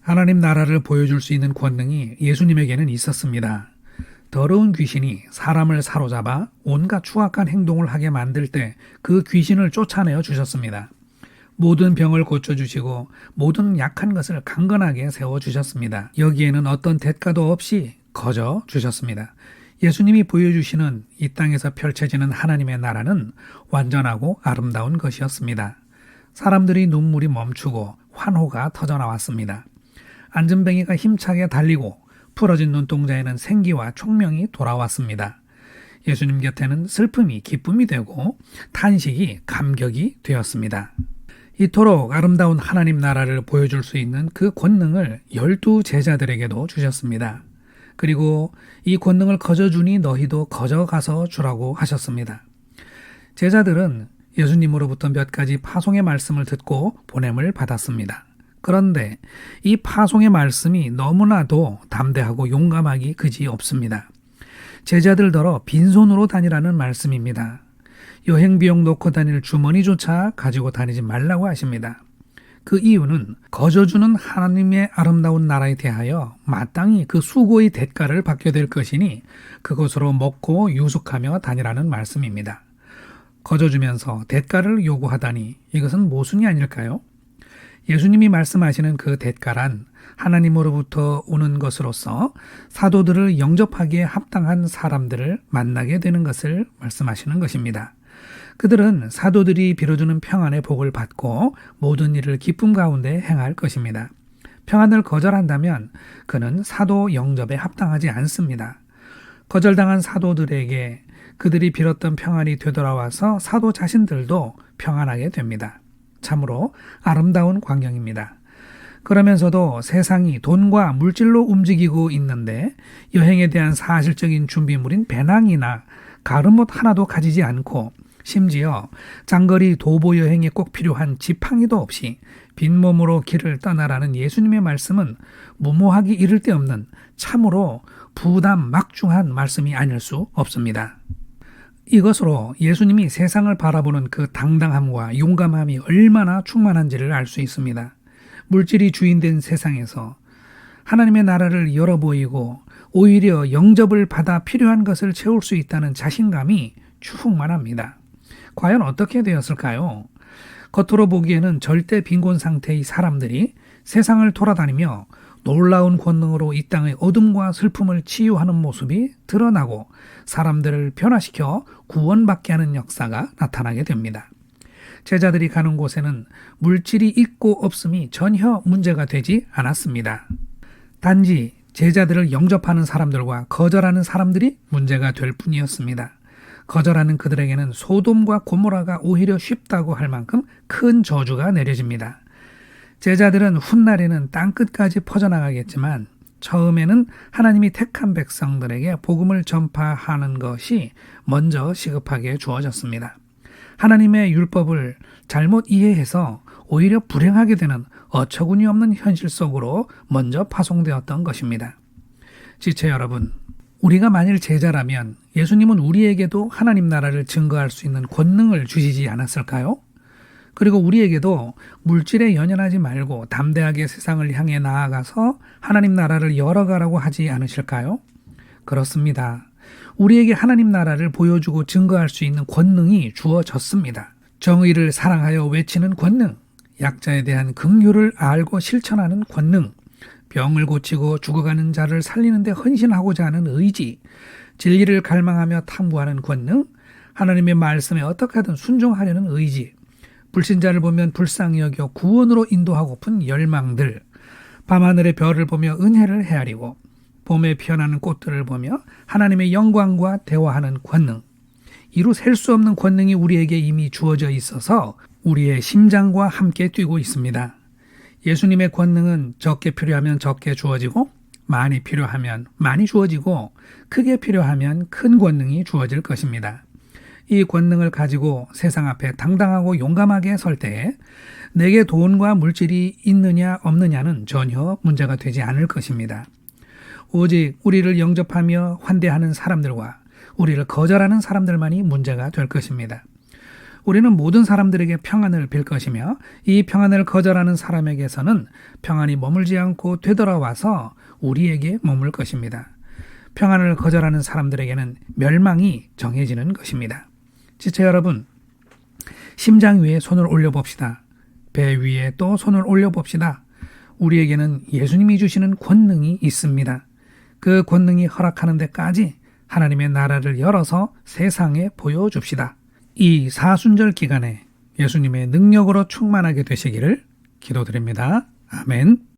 하나님 나라를 보여줄 수 있는 권능이 예수님에게는 있었습니다. 더러운 귀신이 사람을 사로잡아 온갖 추악한 행동을 하게 만들 때 그 귀신을 쫓아내어 주셨습니다. 모든 병을 고쳐주시고 모든 약한 것을 강건하게 세워주셨습니다. 여기에는 어떤 대가도 없이 거저 주셨습니다. 예수님이 보여주시는 이 땅에서 펼쳐지는 하나님의 나라는 완전하고 아름다운 것이었습니다. 사람들이 눈물이 멈추고 환호가 터져나왔습니다. 안전뱅이가 힘차게 달리고 풀어진 눈동자에는 생기와 총명이 돌아왔습니다. 예수님 곁에는 슬픔이 기쁨이 되고 탄식이 감격이 되었습니다. 이토록 아름다운 하나님 나라를 보여줄 수 있는 그 권능을 12 제자들에게도 주셨습니다. 그리고 이 권능을 거저 주니 너희도 거저 가서 주라고 하셨습니다. 제자들은 예수님으로부터 몇 가지 파송의 말씀을 듣고 보냄을 받았습니다. 그런데 이 파송의 말씀이 너무나도 담대하고 용감하기 그지 없습니다. 제자들더러 빈손으로 다니라는 말씀입니다. 여행 비용 놓고 다닐 주머니조차 가지고 다니지 말라고 하십니다. 그 이유는 거저 주는 하나님의 아름다운 나라에 대하여 마땅히 그 수고의 대가를 받게 될 것이니 그것으로 먹고 유숙하며 다니라는 말씀입니다. 거저 주면서 대가를 요구하다니 이것은 모순이 아닐까요? 예수님이 말씀하시는 그 대가란 하나님으로부터 오는 것으로서 사도들을 영접하기에 합당한 사람들을 만나게 되는 것을 말씀하시는 것입니다. 그들은 사도들이 빌어주는 평안의 복을 받고 모든 일을 기쁨 가운데 행할 것입니다. 평안을 거절한다면 그는 사도 영접에 합당하지 않습니다. 거절당한 사도들에게 그들이 빌었던 평안이 되돌아와서 사도 자신들도 평안하게 됩니다. 참으로 아름다운 광경입니다. 그러면서도 세상이 돈과 물질로 움직이고 있는데 여행에 대한 사실적인 준비물인 배낭이나 가르못 하나도 가지지 않고 심지어 장거리 도보 여행에 꼭 필요한 지팡이도 없이 빈몸으로 길을 떠나라는 예수님의 말씀은 무모하기 이를 데 없는 참으로 부담 막중한 말씀이 아닐 수 없습니다. 이것으로 예수님이 세상을 바라보는 그 당당함과 용감함이 얼마나 충만한지를 알 수 있습니다. 물질이 주인된 세상에서 하나님의 나라를 열어 보이고 오히려 영접을 받아 필요한 것을 채울 수 있다는 자신감이 충만합니다. 과연 어떻게 되었을까요? 겉으로 보기에는 절대 빈곤 상태의 사람들이 세상을 돌아다니며 놀라운 권능으로 이 땅의 어둠과 슬픔을 치유하는 모습이 드러나고 사람들을 변화시켜 구원받게 하는 역사가 나타나게 됩니다. 제자들이 가는 곳에는 물질이 있고 없음이 전혀 문제가 되지 않았습니다. 단지 제자들을 영접하는 사람들과 거절하는 사람들이 문제가 될 뿐이었습니다. 거절하는 그들에게는 소돔과 고모라가 오히려 쉽다고 할 만큼 큰 저주가 내려집니다. 제자들은 훗날에는 땅끝까지 퍼져나가겠지만 처음에는 하나님이 택한 백성들에게 복음을 전파하는 것이 먼저 시급하게 주어졌습니다. 하나님의 율법을 잘못 이해해서 오히려 불행하게 되는 어처구니 없는 현실 속으로 먼저 파송되었던 것입니다. 지체 여러분, 우리가 만일 제자라면 예수님은 우리에게도 하나님 나라를 증거할 수 있는 권능을 주시지 않았을까요? 그리고 우리에게도 물질에 연연하지 말고 담대하게 세상을 향해 나아가서 하나님 나라를 열어가라고 하지 않으실까요? 그렇습니다. 우리에게 하나님 나라를 보여주고 증거할 수 있는 권능이 주어졌습니다. 정의를 사랑하여 외치는 권능, 약자에 대한 긍휼을 알고 실천하는 권능, 병을 고치고 죽어가는 자를 살리는 데 헌신하고자 하는 의지, 진리를 갈망하며 탐구하는 권능, 하나님의 말씀에 어떻게든 순종하려는 의지, 불신자를 보면 불쌍히 여겨 구원으로 인도하고픈 열망들, 밤하늘의 별을 보며 은혜를 헤아리고 봄에 피어나는 꽃들을 보며 하나님의 영광과 대화하는 권능, 이루 셀 수 없는 권능이 우리에게 이미 주어져 있어서 우리의 심장과 함께 뛰고 있습니다. 예수님의 권능은 적게 필요하면 적게 주어지고 많이 필요하면 많이 주어지고 크게 필요하면 큰 권능이 주어질 것입니다. 이 권능을 가지고 세상 앞에 당당하고 용감하게 설 때에 내게 돈과 물질이 있느냐 없느냐는 전혀 문제가 되지 않을 것입니다. 오직 우리를 영접하며 환대하는 사람들과 우리를 거절하는 사람들만이 문제가 될 것입니다. 우리는 모든 사람들에게 평안을 빌 것이며 이 평안을 거절하는 사람에게서는 평안이 머물지 않고 되돌아와서 우리에게 머물 것입니다. 평안을 거절하는 사람들에게는 멸망이 정해지는 것입니다. 지체 여러분, 심장 위에 손을 올려봅시다. 배 위에 또 손을 올려봅시다. 우리에게는 예수님이 주시는 권능이 있습니다. 그 권능이 허락하는 데까지 하나님의 나라를 열어서 세상에 보여줍시다. 이 사순절 기간에 예수님의 능력으로 충만하게 되시기를 기도드립니다. 아멘.